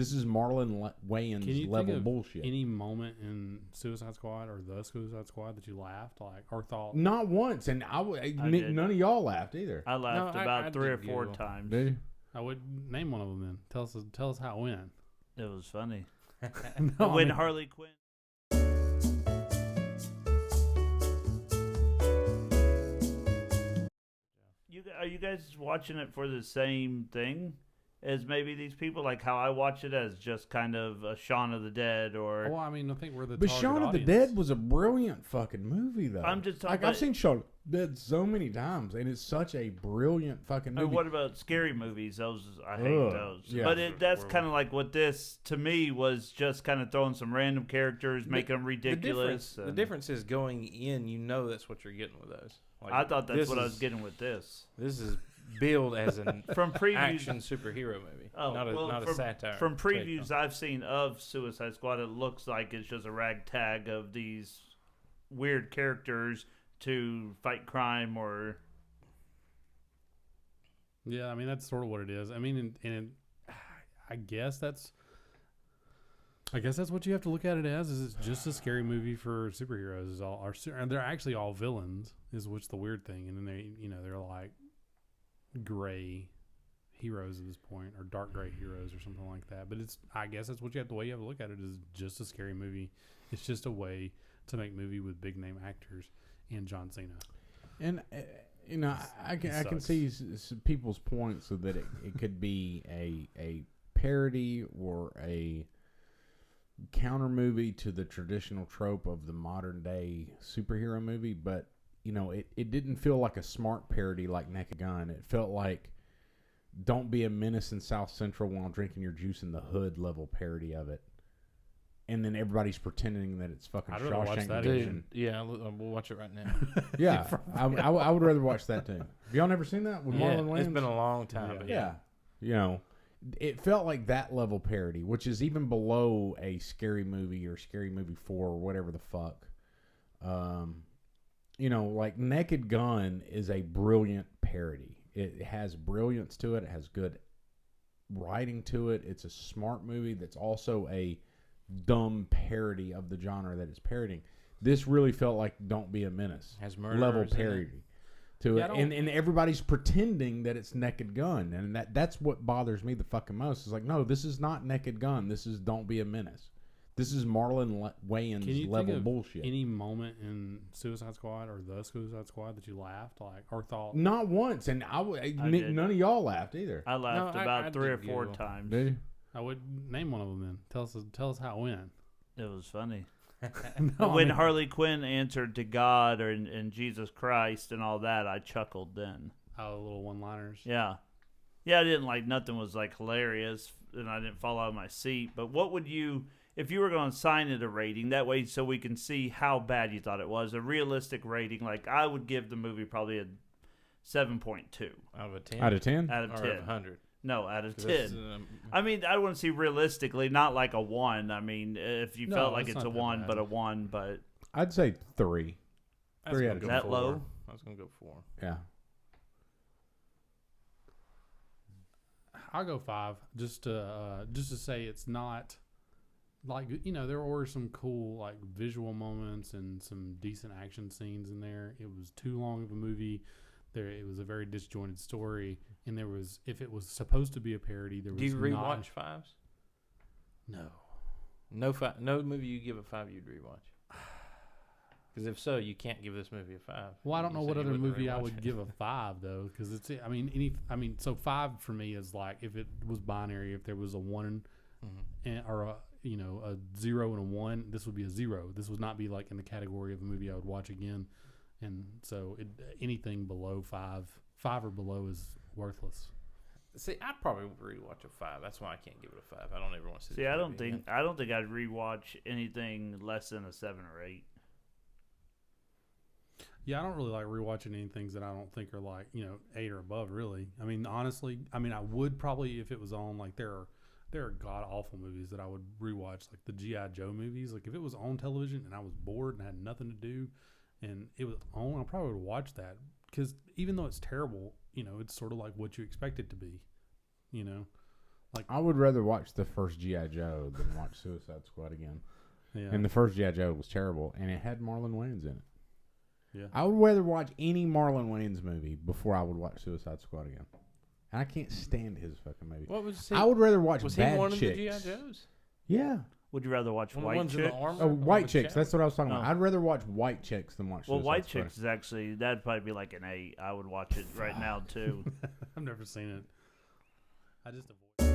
This is Marlon Wayans level bullshit. Any moment in Suicide Squad or the Suicide Squad that you laughed or thought? Not once, and none of y'all laughed either. I laughed about 3 or 4 times. Did you? I would name one of them then. Tell us how it went. It was funny. No, when Harley Quinn. Are you guys watching it for the same thing as maybe these people? Like how I watch it as just kind of a Shaun of the Dead or... Well, I mean, I think we're the But target Shaun of the audience. Dead was a brilliant fucking movie, though. I'm just talking like, I've seen Shaun of the Dead so many times, and it's such a brilliant fucking movie. And what about scary movies? Those I hate those. Yeah. But that's kind of like what this, to me, was just kind of throwing some random characters, making them ridiculous. The difference is going in, you know that's what you're getting with those. Like, I thought that's what I was getting with this. This is billed as an from previews, action superhero movie, not a satire. From previews I've seen of Suicide Squad, it looks like it's just a ragtag of these weird characters to fight crime or... Yeah, I mean, that's sort of what it is. I mean, I guess that's what you have to look at it as. Is it's just a scary movie for superheroes? And they're actually all villains. Is what's the weird thing? And then they're like gray heroes at this point, or dark gray heroes, or something like that. But I guess that's the way you have to look at it is just a scary movie. It's just a way to make movie with big name actors and John Cena. And I can see people's points so that it could be a parody or a counter movie to the traditional trope of the modern day superhero movie, but it didn't feel like a smart parody like Naked Gun. It felt like Don't Be a Menace in South Central while drinking your juice in the hood level parody of it. And then everybody's pretending that it's fucking Shawshank Redemption. Yeah, we'll watch it right now. Yeah, I would rather watch that too. Have y'all never seen that with Marlon Wayans? It's been a long time. Yeah. It felt like that level parody, which is even below a Scary Movie or Scary Movie 4 or whatever the fuck. Like Naked Gun is a brilliant parody. It has brilliance to it. It has good writing to it. It's a smart movie that's also a dumb parody of the genre that it's parodying. This really felt like Don't Be a Menace. Has level parody to it. And everybody's pretending that it's Naked Gun. And that's what bothers me the fucking most. It's like, no, this is not Naked Gun. This is Don't Be a Menace. This is Marlon Wayans level bullshit. Any moment in Suicide Squad or the Suicide Squad that you laughed or thought? Not once, and none of y'all laughed either. I laughed about 3 or 4 times. Did you? I would name one of them then. Tell us how it went. It was funny. When Harley Quinn answered to God and Jesus Christ and all that, I chuckled then. Oh, little one-liners. Yeah. Yeah, I didn't nothing was hilarious, and I didn't fall out of my seat. But what would you... If you were going to assign it a rating, that way so we can see how bad you thought it was, a realistic rating, I would give the movie probably a 7.2. Out of a 10? Out of 10? Out of 10. Or 100? No, out of 10. I mean, I want to see realistically, not like a 1. I mean, if you felt like it's a 1, but a 1, but... I'd say 3. 3 out of 10. That low? I was going to go 4. Yeah. I'll go 5, just to say it's not... there were some cool visual moments and some decent action scenes in there. It was too long of a movie. It was a very disjointed story, and if it was supposed to be a parody, there was. Do you rewatch 5s? No. No movie you give a 5 you'd rewatch. Because if so, you can't give this movie a 5. Well, I don't know what other movie I would give a 5 though, because so 5 for me is if it was binary, if there was a 1 or a 0 and a 1, this would be a 0. This would not be in the category of a movie I would watch again. And so anything below 5 or below is worthless. See, I'd probably rewatch a 5. That's why I can't give it a 5. I don't ever want to see. See, I don't think I'd rewatch anything less than a 7 or 8. Yeah, I don't really like rewatching any things that I don't think are 8 or above. Really, I mean, honestly, I would probably if it was on there are god awful movies that I would rewatch, like the G.I. Joe movies. If it was on television and I was bored and had nothing to do, and it was on, I probably would watch that because even though it's terrible, it's sort of like what you expect it to be, I would rather watch the first G.I. Joe than watch Suicide Squad again. Yeah. And the first G.I. Joe was terrible, and it had Marlon Wayans in it. Yeah. I would rather watch any Marlon Wayans movie before I would watch Suicide Squad again. And I can't stand his fucking movie. What was I would rather watch was Bad he one Chicks. of the G.I. Joes? Yeah. Would you rather watch One of the White ones in the Chicks? armor? Oh, The one White with Chicks. Jack? That's what I was talking Oh. about. I'd rather watch White Chicks than watch Well, Suicide White Squad. Chicks is actually that'd probably be like an 8. I would watch it right now too. I've never seen it. I just avoid.